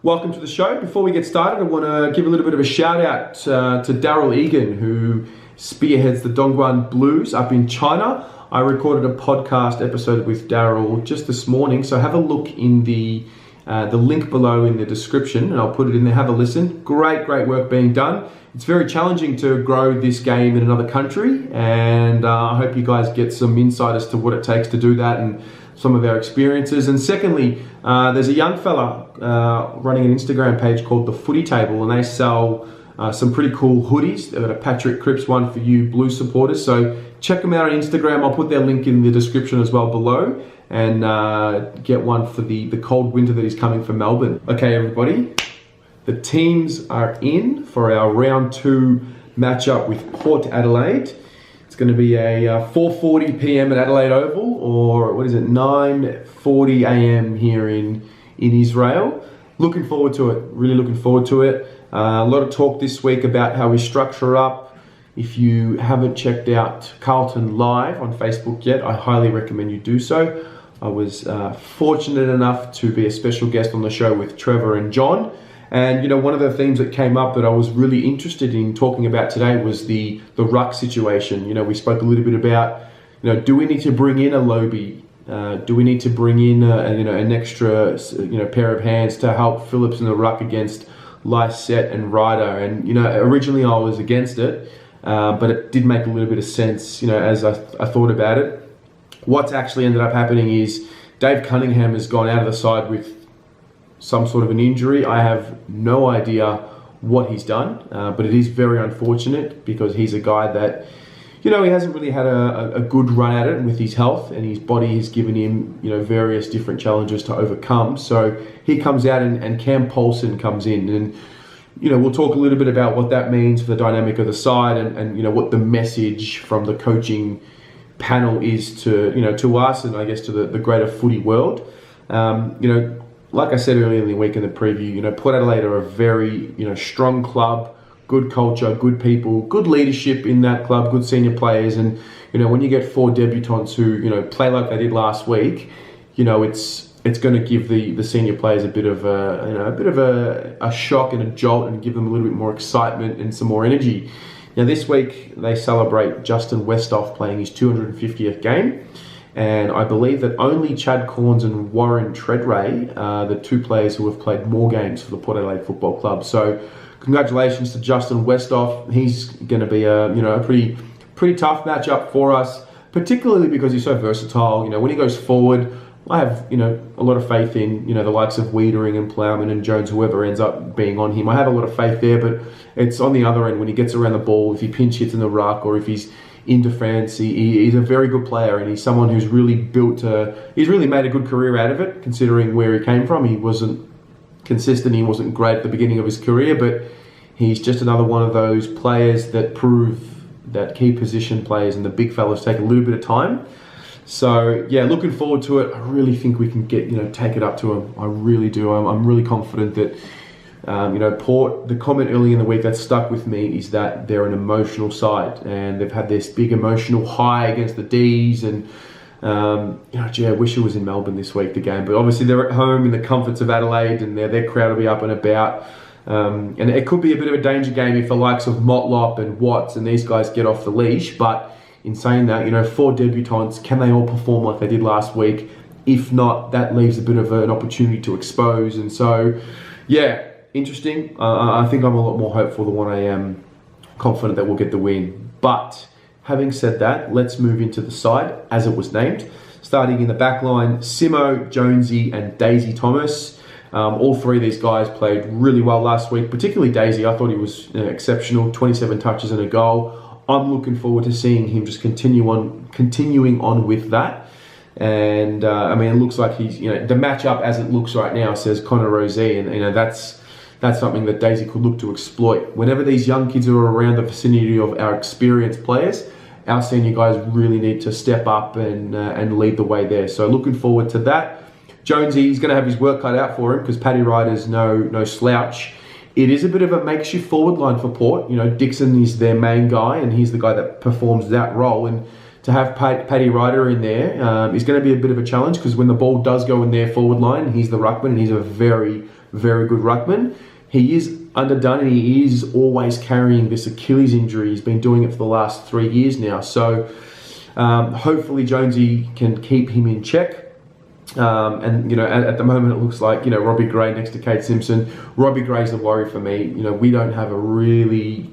Welcome to the show. Before we get started, I want to give a little bit of a shout out to Daryl Egan, who spearheads the Dongguan Blues up in China. I recorded a podcast episode with Daryl just this morning, so have a look in the link below in the description, and I'll put it in there. Have a listen. Great work being done. It's very challenging to grow this game in another country, and I hope you guys get some insight as to what it takes to do that and some of our experiences. And secondly, there's a young fella running an Instagram page called The Footy Table, and they sell some pretty cool hoodies. They've got a Patrick Cripps one for you Blue supporters, so check them out on Instagram. I'll put their link in the description as well below, and get one for the cold winter that is coming for Melbourne. Okay, everybody, the teams are in for our round 2 matchup with Port Adelaide. It's going to be a 4:40 p.m. at Adelaide Oval, or 9:40 a.m. here in Israel. Looking forward to it, really looking forward to it. A lot of talk this week about how we structure up. If you haven't checked out Carlton live on Facebook yet, I highly recommend you do so. I was fortunate enough to be a special guest on the show with Trevor and John. And one of the themes that came up that I was really interested in talking about today was the ruck situation. We spoke a little bit about, do we need to bring in a Lobie? Do we need to bring in an extra pair of hands to help Phillips in the ruck against Lysette and Ryder? And originally I was against it, but it did make a little bit of sense as I thought about it. What's actually ended up happening is Dave Cuningham has gone out of the side with some sort of an injury. I have no idea what he's done, but it is very unfortunate because he's a guy that, he hasn't really had a good run at it with his health, and his body has given him, various different challenges to overcome. So he comes out and Cam Paulson comes in, and, we'll talk a little bit about what that means for the dynamic of the side and what the message from the coaching panel is to us and I guess to the greater footy world. Like I said earlier in the week in the preview, Port Adelaide are a very, strong club, good culture, good people, good leadership in that club, good senior players. And, when you get 4 debutants who, play like they did last week, it's going to give the senior players a bit of a shock and a jolt, and give them a little bit more excitement and some more energy. Now this week they celebrate Justin Westhoff playing his 250th game. And I believe that only Chad Corns and Warren Treadray are the 2 players who have played more games for the Port Adelaide Football Club. So congratulations to Justin Westhoff. He's going to be a pretty tough matchup for us, particularly because he's so versatile. When he goes forward, I have a lot of faith in the likes of Wiedering and Plowman and Jones, whoever ends up being on him. I have a lot of faith there, but it's on the other end when he gets around the ball, if he pinch hits in the ruck or if he's in defence. He's a very good player, and he's someone who's really he's really made a good career out of it, considering where he came from. He wasn't consistent, he wasn't great at the beginning of his career, but he's just another one of those players that prove that key position players and the big fellas take a little bit of time. So yeah, looking forward to it. I really think we can take it up to him. I really do. I'm really confident that Port, the comment early in the week that stuck with me is that they're an emotional side, and they've had this big emotional high against the D's, and I wish it was in Melbourne this week, the game, but obviously they're at home in the comforts of Adelaide, and their crowd will be up and about, and it could be a bit of a danger game if the likes of Motlop and Watts and these guys get off the leash. But in saying that, 4 debutants, can they all perform like they did last week? If not, that leaves a bit of an opportunity to expose. And so yeah, interesting. I think I'm a lot more hopeful than what I am confident that we'll get the win. But having said that, let's move into the side as it was named. Starting in the back line, Simo, Jonesy and Daisy Thomas. All 3 of these guys played really well last week, particularly Daisy. I thought he was exceptional, 27 touches and a goal. I'm looking forward to seeing him just continuing on with that. And it looks like he's, the matchup as it looks right now says Connor Rosé, and that's something that Daisy could look to exploit. Whenever these young kids are around the vicinity of our experienced players, our senior guys really need to step up and lead the way there. So looking forward to that. Jonesy, he's going to have his work cut out for him because Paddy Ryder's no slouch. It is a bit of a makeshift forward line for Port. Dixon is their main guy, and he's the guy that performs that role. And to have Paddy Ryder in there is going to be a bit of a challenge, because when the ball does go in their forward line, he's the ruckman, and he's a very, very good ruckman. He is underdone and he is always carrying this Achilles injury. He's been doing it for the last 3 years now. So hopefully Jonesy can keep him in check. And at the moment it looks like Robbie Gray next to Kate Simpson. Robbie Gray's the worry for me. We don't have a really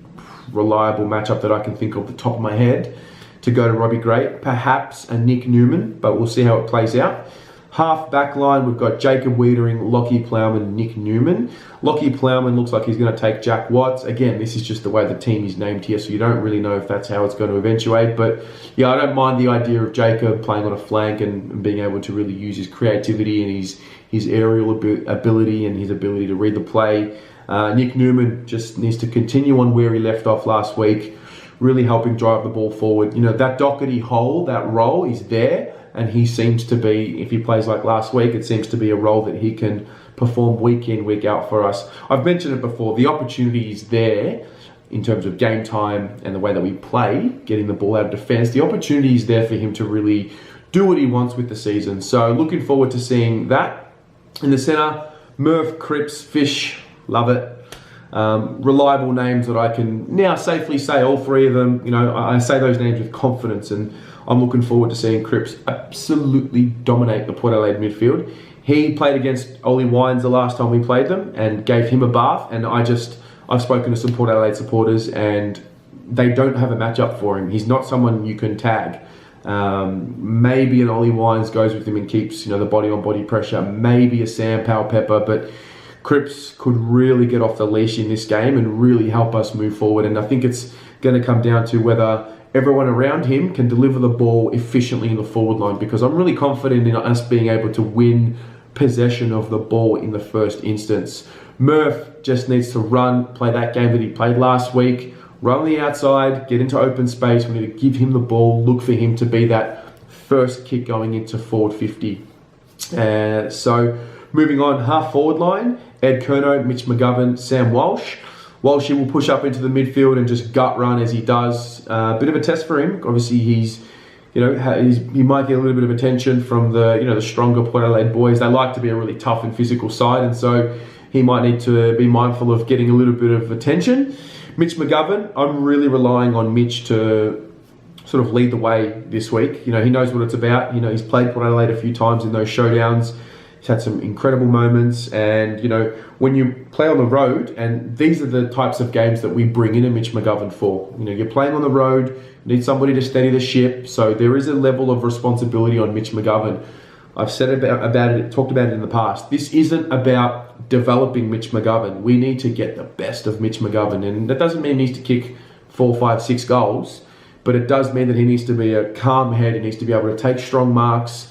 reliable matchup that I can think of the top of my head to go to Robbie Gray. Perhaps a Nick Newman, but we'll see how it plays out. Half back line, we've got Jacob Wiedering, Lockie Plowman, Nick Newman. Lockie Plowman looks like he's going to take Jack Watts. Again, this is just the way the team is named here, so you don't really know if that's how it's going to eventuate. But yeah, I don't mind the idea of Jacob playing on a flank and being able to really use his creativity and his aerial ability and his ability to read the play. Nick Newman just needs to continue on where he left off last week, really helping drive the ball forward. That Doherty hole, that role is there. And he seems to be, if he plays like last week, it seems to be a role that he can perform week in, week out for us. I've mentioned it before, the opportunity is there in terms of game time and the way that we play, getting the ball out of defence. The opportunity is there for him to really do what he wants with the season. So looking forward to seeing that. In the centre, Murph, Cripps, Fish, love it. Reliable names that I can now safely say, all three of them. I say those names with confidence, and I'm looking forward to seeing Cripps absolutely dominate the Port Adelaide midfield. He played against Ollie Wines the last time we played them and gave him a bath, and I've spoken to some Port Adelaide supporters and they don't have a matchup for him. He's not someone you can tag. Maybe an Ollie Wines goes with him and keeps the body-on-body pressure. Maybe a Sam Powell-Pepper, but Cripps could really get off the leash in this game and really help us move forward. And I think it's going to come down to whether everyone around him can deliver the ball efficiently in the forward line, because I'm really confident in us being able to win possession of the ball in the first instance. Murph just needs to run, play that game that he played last week, run on the outside, get into open space. We need to give him the ball, look for him to be that first kick going into forward 50. So moving on, half forward line, Ed Curnow, Mitch McGovern, Sam Walsh. Walshy will push up into the midfield and just gut run as he does. Bit of a test for him. Obviously, he might get a little bit of attention from the stronger Port Adelaide boys. They like to be a really tough and physical side, and so he might need to be mindful of getting a little bit of attention. Mitch McGovern, I'm really relying on Mitch to sort of lead the way this week. He knows what it's about. He's played Port Adelaide a few times in those showdowns. He's had some incredible moments, and when you play on the road, and these are the types of games that we bring in a Mitch McGovern for. You're playing on the road, you need somebody to steady the ship, so there is a level of responsibility on Mitch McGovern. I've said about it, talked about it in the past. This isn't about developing Mitch McGovern. We need to get the best of Mitch McGovern, and that doesn't mean he needs to kick 4, 5, 6 goals, but it does mean that he needs to be a calm head. He needs to be able to take strong marks,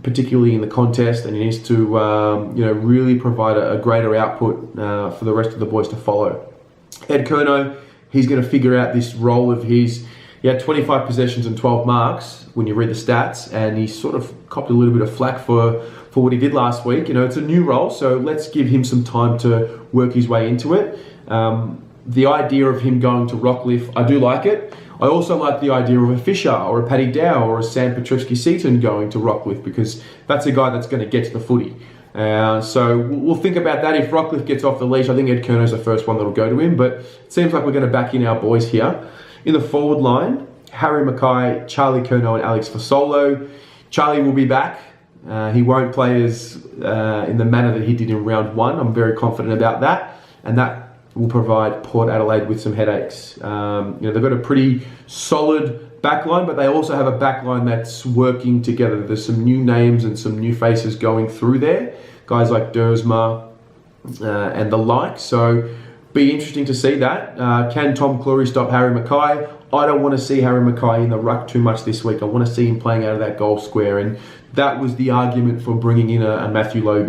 particularly in the contest, and he needs to really provide a greater output for the rest of the boys to follow. Ed Curnow, he's going to figure out this role of his. He had 25 possessions and 12 marks when you read the stats, and he sort of copped a little bit of flack for what he did last week. It's a new role, so let's give him some time to work his way into it. The idea of him going to Rockcliffe, I do like it. I also like the idea of a Fisher or a Paddy Dow or a Sam Petrovsky-Seaton going to Rockcliffe, because that's a guy that's going to get to the footy. So we'll think about that. If Rockcliffe gets off the leash, I think Ed Curnow's the first one that'll go to him, but it seems like we're going to back in our boys here. In the forward line, Harry Mackay, Charlie Curnow and Alex Fasolo. Charlie will be back. He won't play as in the manner that he did in round 1. I'm very confident about that, and that will provide Port Adelaide with some headaches. They've got a pretty solid backline, but they also have a backline that's working together. There's some new names and some new faces going through there. Guys like Dersma and the like. So be interesting to see that. Can Tom Cleary stop Harry Mackay? I don't want to see Harry Mackay in the ruck too much this week. I want to see him playing out of that goal square, and that was the argument for bringing in a Matthew Lobe,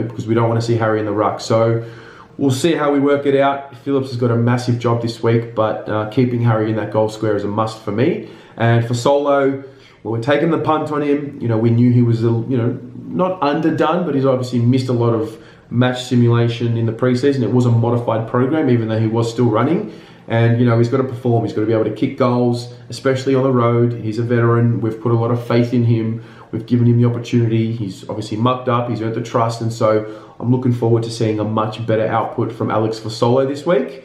because we don't want to see Harry in the ruck. So we'll see how we work it out. Phillips has got a massive job this week, but keeping Harry in that goal square is a must for me. And for Solo, well, we're taking the punt on him. We knew he was, not underdone, but he's obviously missed a lot of match simulation in the preseason. It was a modified program, even though he was still running. And, he's got to perform. He's got to be able to kick goals, especially on the road. He's a veteran. We've put a lot of faith in him. We've given him the opportunity. He's obviously mucked up. He's earned the trust. And so I'm looking forward to seeing a much better output from Alex Fasolo this week.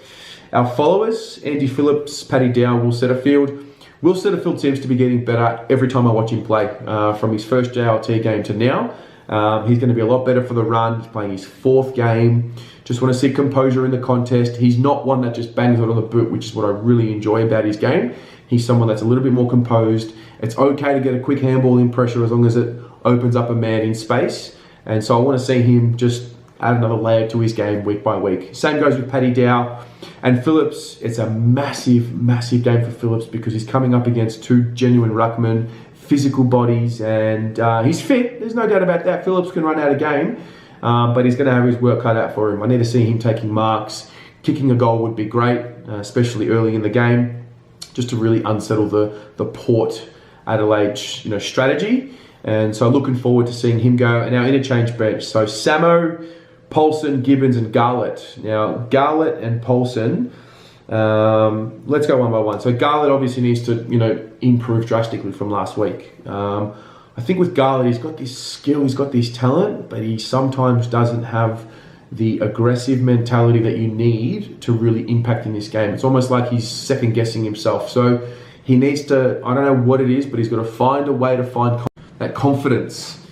Our followers, Andy Phillips, Paddy Dow, Will Setterfield. Will Setterfield seems to be getting better every time I watch him play. From his first JLT game to now. He's going to be a lot better for the run. He's playing his 4th game. Just want to see composure in the contest. He's not one that just bangs it on the boot, which is what I really enjoy about his game. He's someone that's a little bit more composed. It's okay to get a quick handball in pressure as long as it opens up a man in space. And so I want to see him just add another layer to his game week by week. Same goes with Paddy Dow. And Phillips, it's a massive, massive game for Phillips because he's coming up against 2 genuine ruckmen, physical bodies, and he's fit. There's no doubt about that. Phillips can run out a game. But he's going to have his work cut out for him. I need to see him taking marks. Kicking a goal would be great, especially early in the game, just to really unsettle the Port Adelaide strategy. And so looking forward to seeing him go. And our interchange bench. So Samo, Paulson, Gibbons, and Garlett. Now, Garlett and Paulson, let's go one by one. So Garlett obviously needs to improve drastically from last week. I think with Garlett, he's got this skill, he's got this talent, but he sometimes doesn't have the aggressive mentality that you need to really impact in this game. It's almost like he's second guessing himself. So he needs to, I don't know what it is, but he's got to find a way to find that confidence.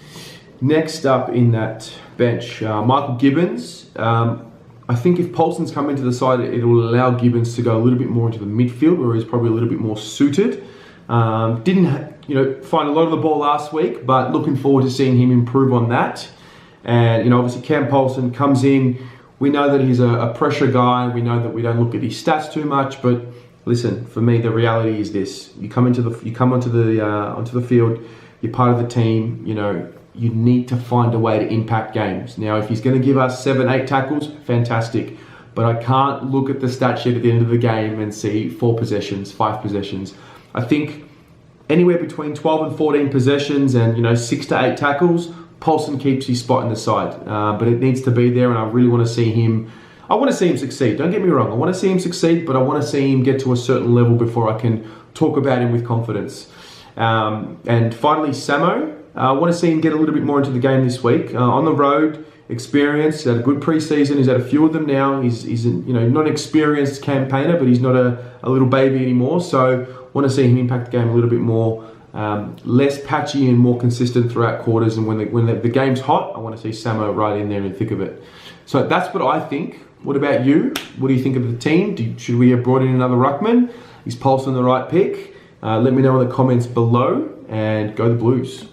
Next up in that bench, Michael Gibbons. I think if Paulson's come into the side, it will allow Gibbons to go a little bit more into the midfield, where he's probably a little bit more suited. Didn't find a lot of the ball last week, but looking forward to seeing him improve on that. And obviously Cam Paulson comes in. We know that he's a pressure guy. We know that we don't look at his stats too much, but listen, for me, the reality is this: you come onto the field, you're part of the team. You need to find a way to impact games. Now, if he's going to give us 7-8 tackles, fantastic. But I can't look at the stat sheet at the end of the game and see 4 possessions, 5 possessions. I think anywhere between 12 and 14 possessions and 6 to 8 tackles, Paulson keeps his spot in the side. But it needs to be there, and I really want to see him. I want to see him succeed. Don't get me wrong. I want to see him succeed, but I want to see him get to a certain level before I can talk about him with confidence. And finally, Samo. I want to see him get a little bit more into the game this week. On the road, experience. He's had a good preseason. He's had a few of them now. He's not an experienced campaigner, but he's not a little baby anymore. So want to see him impact the game a little bit more, less patchy and more consistent throughout quarters. And when the game's hot, I want to see Samo right in there in the thick of it. So that's what I think. What about you? What do you think of the team? Should we have brought in another ruckman? Is Paulson the right pick? Let me know in the comments below, and go the Blues.